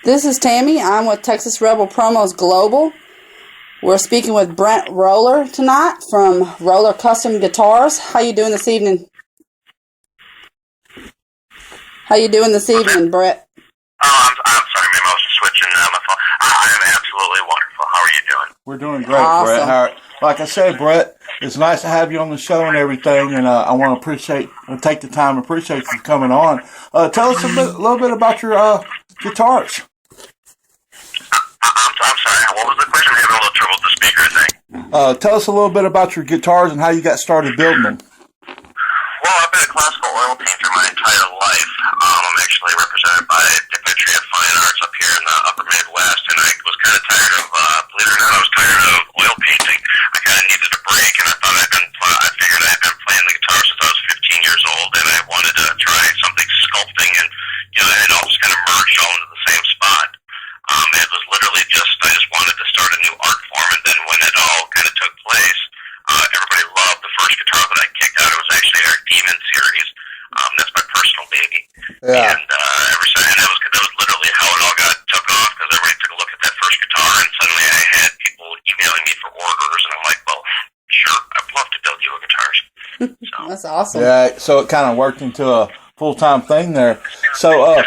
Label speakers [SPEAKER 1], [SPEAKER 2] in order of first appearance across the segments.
[SPEAKER 1] This is Tammy. I'm with Texas Rebel Promos Global. We're speaking with Brent Roeller tonight from Roller Custom Guitars. How you doing this evening? Brett?
[SPEAKER 2] I'm sorry, ma'am. I was just switching my phone. I am absolutely wonderful. How are you doing?
[SPEAKER 3] We're doing great,
[SPEAKER 1] Awesome.
[SPEAKER 3] Brett. Like I said, Brett, it's nice to have you on the show and everything, and I want to take the time and appreciate you coming on. Tell us a little bit about your guitars.
[SPEAKER 2] I'm sorry. What was the question? I'm having a little trouble with the speaker thing.
[SPEAKER 3] Tell us a little bit about your guitars and how you got started building them.
[SPEAKER 2] Well, I've been a classical oil painter my entire life. I'm actually represented by Dimitri of Fine Arts up here in the upper Midwest, and I was kind of tired of, believe it or not, I was tired of oil painting. I kind of needed a break, and I figured I'd been playing the guitar since I was 15 years old, and I wanted to try something sculpting, and it all just kind of merged all into the same spot. It was literally I just wanted to start a new art form, and then when it all kind of took place, everybody loved the first guitar that I kicked out. It was actually our Demon series. That's my personal baby.
[SPEAKER 3] Yeah.
[SPEAKER 2] And that was literally how it all took off, because everybody took a look at that first guitar, and suddenly I had people emailing me for orders, and I'm like, well, sure, I'd love to build you a guitars. So.
[SPEAKER 1] That's awesome.
[SPEAKER 3] Yeah, so it kind of worked into a full-time thing there. So,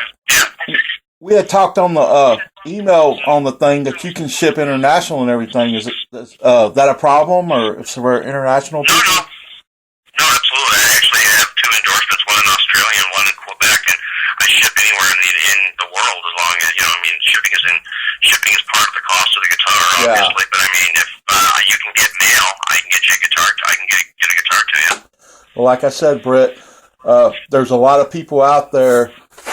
[SPEAKER 3] we had talked on the email on the thing that you can ship international and everything. Is that a problem, or if we're international people?
[SPEAKER 2] No, absolutely. I actually have 2 endorsements, one in Australia and one in Quebec, and I ship anywhere in the world as long as, shipping is part of the cost of the guitar, obviously, but I mean, if you can get mail, I can get you a guitar, I can get a guitar to you.
[SPEAKER 3] Well, like I said, Britt, there's a lot of people out there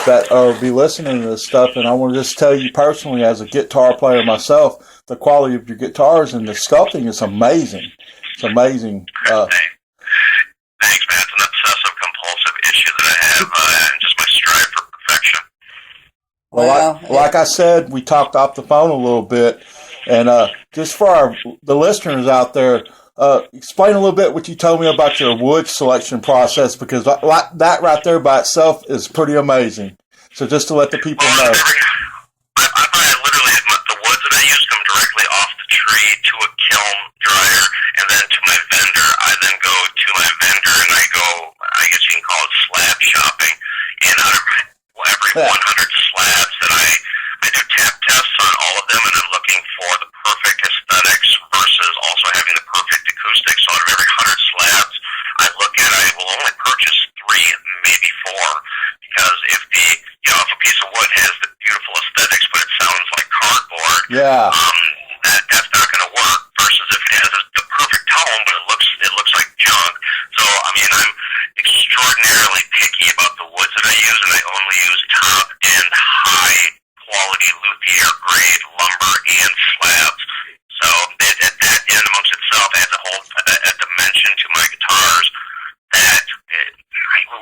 [SPEAKER 3] that be listening to this stuff, and I want to just tell you personally, as a guitar player myself, the quality of your guitars and the sculpting is amazing. It's amazing.
[SPEAKER 2] Thanks, man. It's an obsessive-compulsive issue that I have, and just my strive for perfection.
[SPEAKER 3] Well, like I said, we talked off the phone a little bit, and just for the listeners out there, explain a little bit what you told me about your wood selection process, because that right there by itself is pretty amazing. So just to let the people know.
[SPEAKER 2] I buy literally the woods that I use come directly off the tree to a kiln dryer, and then to my vendor. I then go to my vendor, and I guess you can call it slab shopping. And out of every 100 slabs that I do tap tests on all of them, and I'm looking for the perfect aesthetics versus also having the perfect acoustics. So out of every 100 slabs I will only purchase 3, maybe 4, because if a piece of wood has the beautiful aesthetics, but it sounds like cardboard, that's not going to work. Versus if it has the perfect tone, but it looks like junk. So I mean, I'm extraordinarily picky about the woods that I use, and I only use top and high quality luthier grade lumber and slabs. So that in amongst itself adds a dimension to my guitars that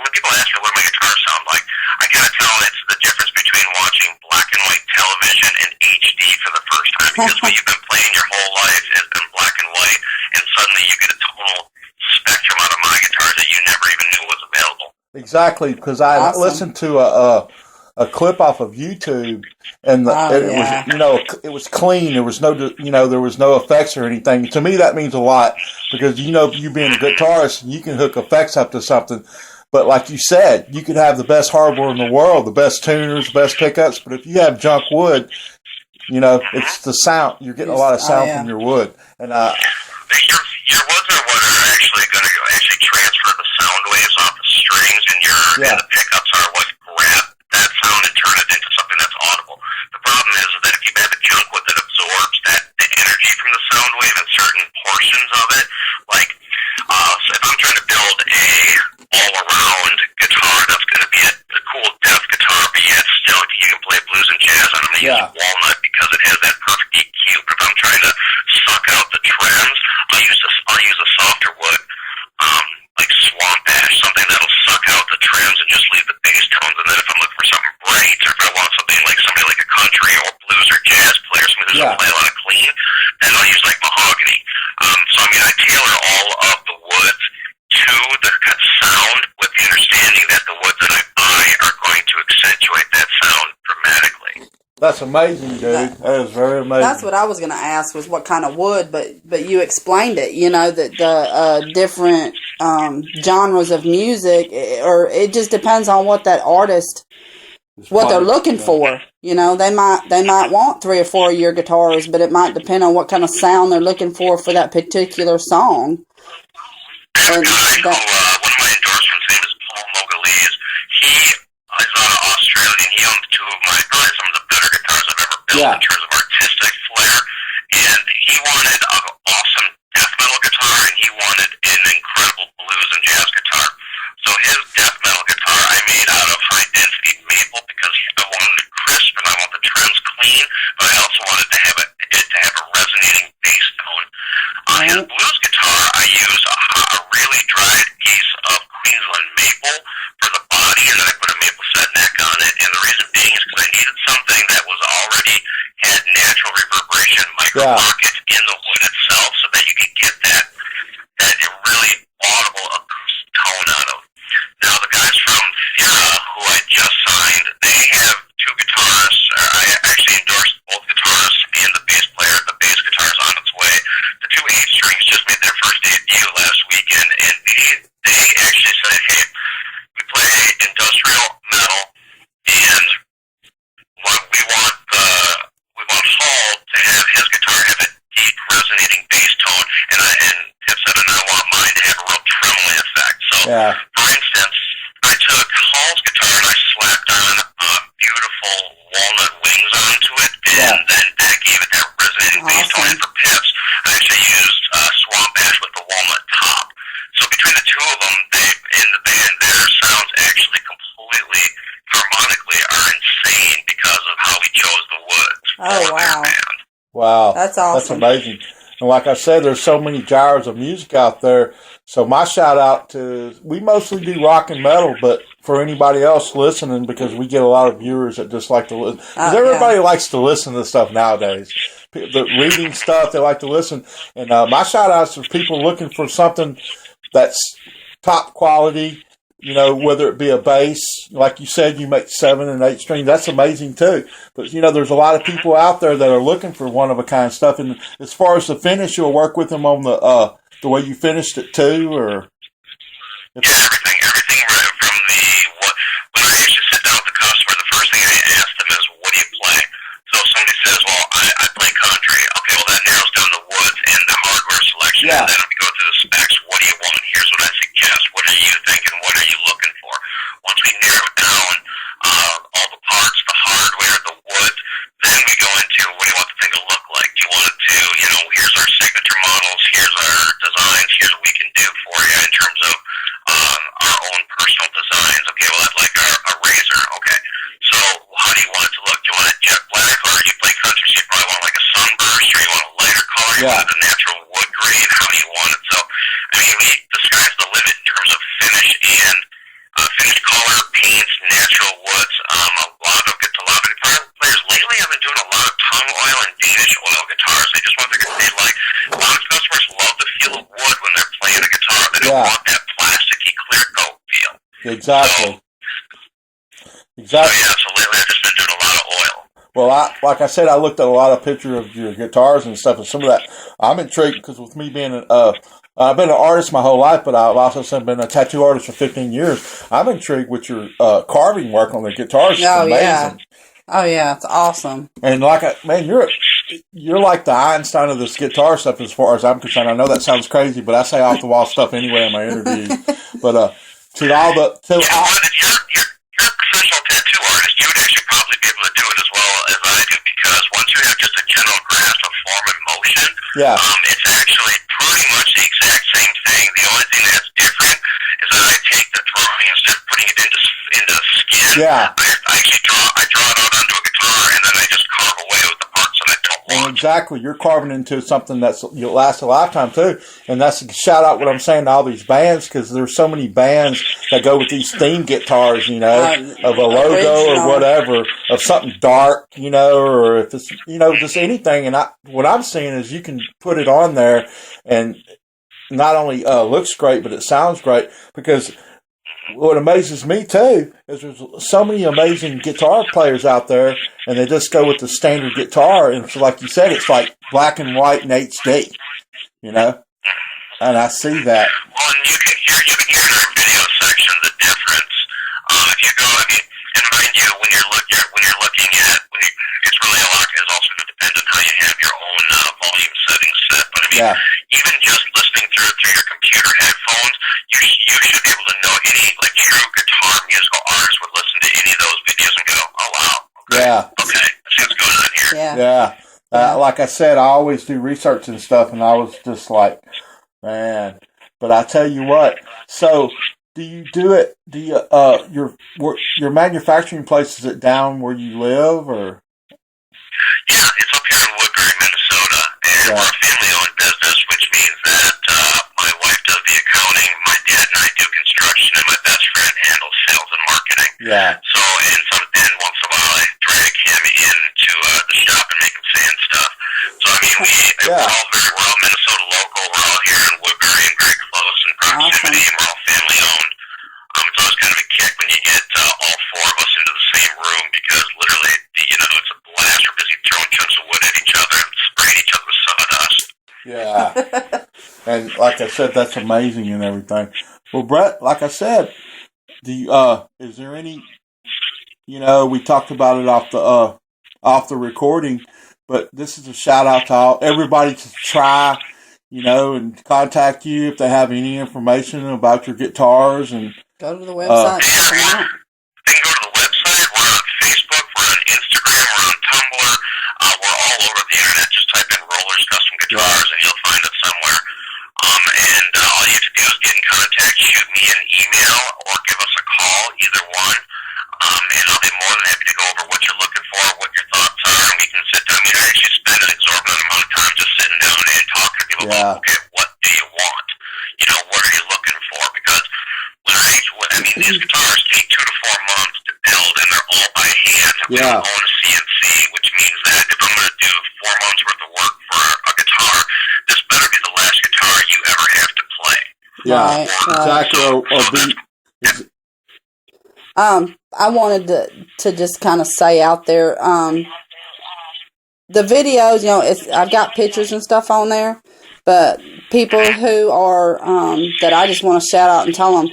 [SPEAKER 2] when people ask me what my guitars sound like, I kind of tell them it's the difference between watching black and white television and HD for the first time, because what you've been playing your whole life has been black and white, and suddenly you get a total spectrum out of my guitars that you never even knew was available.
[SPEAKER 3] Exactly, because I listened to a clip off of YouTube, and it was clean. There was no effects or anything. To me, that means a lot, because you being a guitarist, you can hook effects up to something. But like you said, you could have the best hardware in the world, the best tuners, the best pickups, but if you have junk wood, it's the sound. You're getting a lot of sound from your wood. And
[SPEAKER 2] your woods are what are actually going to transfer the sound waves off the strings, and the pickups are what grab that sound and turn it into something that's audible. The problem is that if you have a junk wood that absorbs the energy from the sound wave in certain portions of it, like so if I'm trying to build a all-around guitar that's going to be a cool death guitar, but yet still you can play blues and jazz on, I'm going to use walnut because it has that perfect EQ. But if I'm trying to suck out the trends, I'll use a softer wood, like swamp ash, something that'll suck out the trends and just
[SPEAKER 3] That's amazing, dude. That is very amazing.
[SPEAKER 1] That's what I was going to ask, was what kind of wood, but you explained it. You know, that the different genres of music, or it just depends on what that artist, what they're looking for. You know, they might want 3 or 4 year guitars, but it might depend on what kind of sound they're looking for that particular song.
[SPEAKER 2] And one of my endorsements, name is Paul Mogalese. He is Australian. He owns probably some of the better guitars I've ever built in terms of artistic flair. And he wanted an awesome death metal guitar, and he wanted an incredible blues and jazz guitar. So his death metal guitar I made out of high density maple because I wanted it crisp and I want the trims clean, but I also wanted to have a resonating bass tone. His blues guitar, I used a really dried piece of Queensland maple for the body, and then I put a maple set neck on it. And the reason being is because I needed something that was already had natural reverberation micro pockets in the wood itself, so that you could get that really audible acoustic tone out of. Now the guys from Fira, who I just signed, they have 2 guitarists. I actually endorsed both guitarists and the bass player. The bass guitar is on its way. The 2 8-strings just made their first debut last weekend, and they actually said, hey, we play industrial metal, and we want Hall to have his guitar have a deep resonating bass tone, and have said, and I want mine to have a real trembling effect. So, for instance, I took Hall's guitar and I slapped on beautiful walnut wings onto it, and then that gave it that resonating bass tone. And for Pips, I actually used swamp ash with the walnut top. So between the 2 of them, in the band, their sounds actually completely harmonically are insane because of how we chose the woods for their band.
[SPEAKER 3] Wow.
[SPEAKER 1] That's awesome.
[SPEAKER 3] That's amazing. And like I said, there's so many genres of music out there. So my shout out to, we mostly do rock and metal, but for anybody else listening, because we get a lot of viewers that just like to listen. Because everybody likes to listen to stuff nowadays. The reading stuff, they like to listen. And my shout outs are people looking for something that's top quality, you know, whether it be a bass, like you said, you make 7 and 8 string. That's amazing too. But, you know, there's a lot of people out there that are looking for one-of-a-kind stuff. And as far as the finish, you'll work with them on the way you finished it too, or?
[SPEAKER 2] Everything right from when I usually sit down with the customer, the first thing I ask them is, what do you play? So if somebody says, well, I play country. Okay, well, that narrows down the woods and the hardware selection. And then we go through the specs. What do you want? Here's what I suggest. What are you thinking? What are you looking for? Once we narrow down all the parts, the hardware, the wood, then we go into, what do you want the thing to look like? Do you want it to, here's our signature models, here's our designs, here's what we can do for you in terms of our own personal designs. Okay, well, that's like a razor. Okay, so how do you want it to look? Do you want it jet black, or you play country, so you probably want like a sunburst, or you want a lighter color, you want it a natural wood green? How do you want it? So, I mean, the sky's the limit in terms of finish and finished color, paints, natural woods. A lot of guitar players lately have been doing a lot of tongue oil and Danish oil guitars. They just want their guitar. A lot of customers love the feel of wood when they're playing a guitar. They don't want that plasticky clear coat feel.
[SPEAKER 3] Exactly.
[SPEAKER 2] So lately I've just been doing a lot of oil.
[SPEAKER 3] Well, like I said, I looked at a lot of pictures of your guitars and stuff, and some of that I'm intrigued because with me being I've been an artist my whole life, but I've also been a tattoo artist for 15 years. I'm intrigued with your carving work on the guitars. It's amazing.
[SPEAKER 1] Oh yeah, it's awesome.
[SPEAKER 3] And you're like the Einstein of this guitar stuff as far as I'm concerned. I know that sounds crazy, but I say off the wall stuff anyway in my interviews. But
[SPEAKER 2] you're a professional tattoo artist. You would actually probably be able to do it as well as I do, because once you have just a general grasp of form and motion, it's actually pretty much the exact same thing. The only thing that's different is that I take the drawing, instead of putting it into skin. I actually draw it out onto a guitar, and then I just carve away with the parts that I don't want.
[SPEAKER 3] Exactly, you're carving into something you'll last a lifetime too. And that's a shout out what I'm saying to all these bands, because there's so many bands that go with these theme guitars, of a logo or whatever, of something dark, or if it's just anything. And what I'm seeing is you can put it on there and not only looks great, but it sounds great, because what amazes me too is there's so many amazing guitar players out there, and they just go with the standard guitar. And so, like you said, it's like black and white and HD, you know. And I see that.
[SPEAKER 2] Well, and you can hear in our video section the difference. If you go, I mean, and mind you, when you're looking at, it's really a lot. It's also going to depend on how you have your own volume settings set. But I mean, even just listening through your computer headphones, you should be able to know any like true guitar musical artist would listen to any of those videos and go, oh wow, okay, okay, I see what's going on here.
[SPEAKER 3] Like I said, I always do research and stuff, and I was just like, man. But I tell you what, so do you do it? Do you your manufacturing place, is it down where you live, or?
[SPEAKER 2] Yeah, it's up here in Woodbury, Minnesota, and we're a family-owned business, which means that my wife does the accounting, my dad and I do construction, and my best friend handles sales and marketing.
[SPEAKER 3] Yeah.
[SPEAKER 2] So, and once in a while, I drag him into the shop and make him sand stuff. So, I mean, we're all Minnesota local. We're all here in Woodbury and very close in proximity, and we're all family-owned. It's always kind of a kick when you get all four of us into the same room, because literally, it's a blast. We're busy throwing chunks of wood at each other and spraying each other with sawdust.
[SPEAKER 3] Yeah. And like I said, that's amazing and everything. Well, Brett, like I said, is there any, we talked about it off the recording, but this is a shout out to everybody to try, and contact you if they have any information about your guitars, and
[SPEAKER 1] go to the website.
[SPEAKER 2] They can go to the website. We're on Facebook. We're on Instagram. We're on Tumblr. We're all over the internet. Just type in Roellers Custom Guitars, and you'll find us somewhere. And all you have to do is get in contact, shoot me an email, or give us a call, either one. And I'll be more than happy to go over what you're looking for, what your thoughts are, and we can sit down. I mean, I actually spend an exorbitant amount of time just sitting down and talking to people about, okay, what do you want? What are you looking for? Because these guitars take 2 to 4 months to build, and they're all by hand. We don't own a CNC, which means that if I'm going to do 4 months worth of work for a guitar, this better be the last guitar you ever have to play.
[SPEAKER 3] Yeah, exactly.
[SPEAKER 1] I wanted to just kind of say out there, the videos, I've got pictures and stuff on there, but people who are, that I just want to shout out and tell them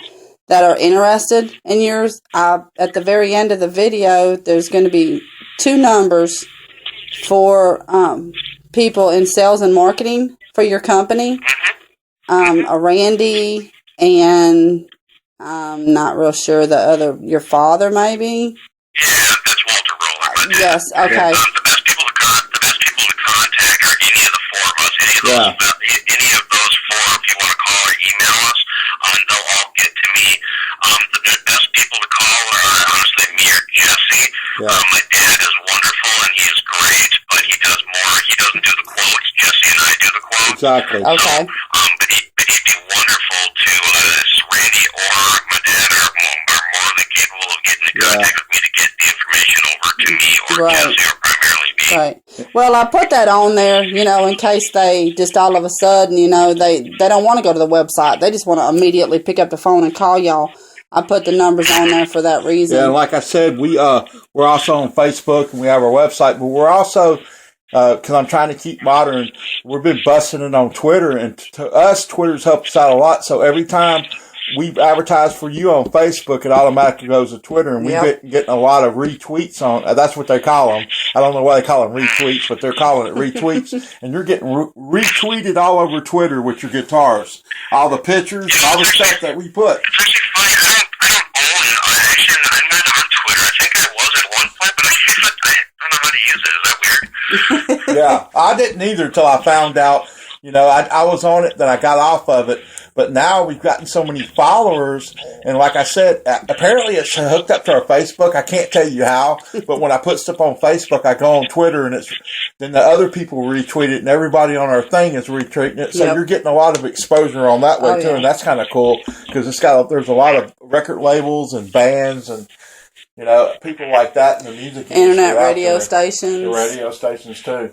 [SPEAKER 1] that are interested in yours, at the very end of the video, there's going to be 2 numbers for people in sales and marketing for your company, a Randy, and I'm not real sure the other, your father maybe?
[SPEAKER 2] Yeah, that's Walter Roller.
[SPEAKER 1] Yes, okay.
[SPEAKER 2] The best people to contact are any of the 4 of us. Any of those 4, if you want to call or email us, they'll all get to me. The best people to call are honestly me or Jesse. My dad is wonderful and he is great, but he does more. He doesn't do the quotes. Jesse and I do the quotes.
[SPEAKER 3] Exactly.
[SPEAKER 1] Okay.
[SPEAKER 2] But he'd be wonderful to Randy or my dad are more than capable of getting in contact with me to get the information over to me or Jesse or primarily me.
[SPEAKER 1] Right. Well, I put that on there, in case they just all of a sudden, they don't want to go to the website. They just want to immediately pick up the phone and call y'all. I put the numbers on there for that reason.
[SPEAKER 3] Yeah, like I said, we're also on Facebook and we have our website, but we're also, because I'm trying to keep modern, we've been busting it on Twitter, and to us, Twitter's helped us out a lot. So every time we advertise for you on Facebook, it automatically goes to Twitter, and we've been getting a lot of retweets on. That's what they call them. I don't know why they call them retweets, but they're calling it retweets. And you're getting retweeted all over Twitter with your guitars, all the pictures, all the stuff that we put.
[SPEAKER 2] It's actually funny. I'm not on Twitter. I think I was at one point, but I don't know how to use it. Is that weird?
[SPEAKER 3] Yeah, I didn't either until I found out. I was on it, then I got off of it. But now we've gotten so many followers, and like I said, apparently it's hooked up to our Facebook. I can't tell you how, but when I put stuff on Facebook, I go on Twitter, and then the other people retweet it, and everybody on our thing is retweeting it. So you're getting a lot of exposure on that way too, and that's kind of cool because there's a lot of record labels and bands and people like that in the music industry,
[SPEAKER 1] internet radio stations,
[SPEAKER 3] the radio stations too.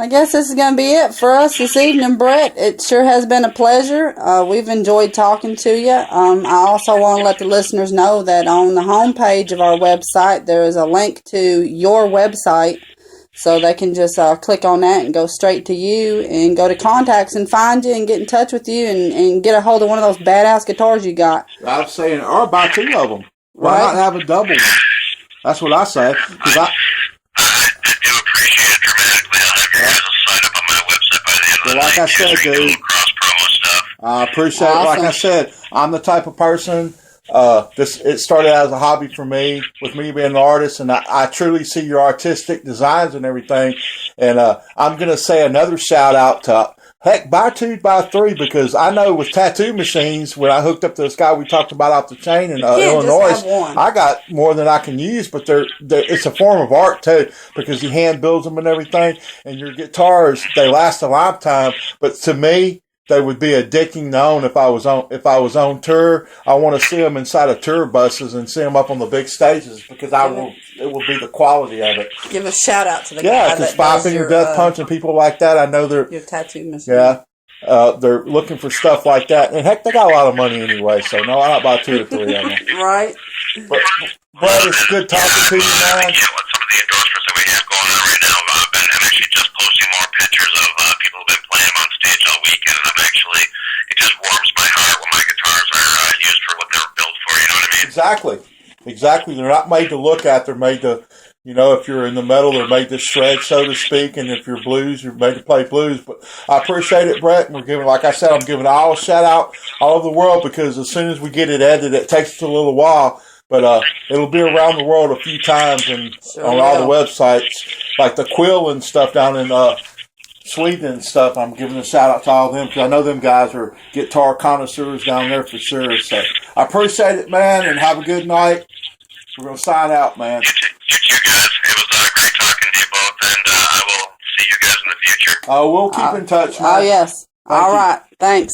[SPEAKER 1] I guess this is going to be it for us this evening, Brett. It sure has been a pleasure. We've enjoyed talking to you. I also want to let the listeners know that on the homepage of our website, there is a link to your website, so they can just click on that and go straight to you and go to contacts and find you and get in touch with you and get a hold of one of those badass guitars you got.
[SPEAKER 3] I was saying, or buy 2 of them. Why not have a double one? That's what I say. Because
[SPEAKER 2] I do appreciate it dramatically. I'll have you guys sign up on my website by the end of the night.
[SPEAKER 3] Like I said, dude,
[SPEAKER 2] cross-promo stuff.
[SPEAKER 3] I appreciate it. Like I said, I'm the type of person, it started as a hobby for me, with me being an artist, and I truly see your artistic designs and everything. And I'm going to say another shout-out to, heck, buy 2, buy 3, because I know with tattoo machines, when I hooked up to this guy we talked about off the chain in Illinois, I got more than I can use, but it's a form of art too, because he hand builds them and everything, and your guitars, they last a lifetime. But to me, they would be addicting to own if I was on tour. I want to see them inside of tour buses and see them up on the big stages, because it will be the quality of it.
[SPEAKER 1] Give a shout out to the
[SPEAKER 3] guy. Yeah, because Five Finger Death Punch and people like that, I know they're
[SPEAKER 1] your tattoo machine.
[SPEAKER 3] Yeah, they're looking for stuff like that, and heck, they got a lot of money anyway. So no, I'll buy 2 or 3 of them.
[SPEAKER 1] Right.
[SPEAKER 3] But it's good talking to you, man.
[SPEAKER 2] Yeah, with some of the endorsements that we have going on right now, I'm actually just posting more pictures of people who've been playing on stage all weekend, and it just warms my heart when my guitars are used for what they were built for, you know what I mean? Exactly. They're not made to look at, they're made to, if you're in the metal, they're made to shred, so to speak, and if you're blues, you're made to play blues. But I appreciate it, Brett, and like I said, I'm giving all a shout out all over the world, because as soon as we get it edited, it takes us a little while, but it'll be around the world a few times and on all the websites, like the Quill and stuff down in Sweden and stuff. I'm giving a shout out to all of them, because I know them guys are guitar connoisseurs down there for sure. So I appreciate it, man, and have a good night. We're going to sign out, man. You too, guys. It was great talking to you both, and I will see you guys in the future.
[SPEAKER 3] We'll keep in touch, man.
[SPEAKER 1] Oh, yes. All right. Thanks.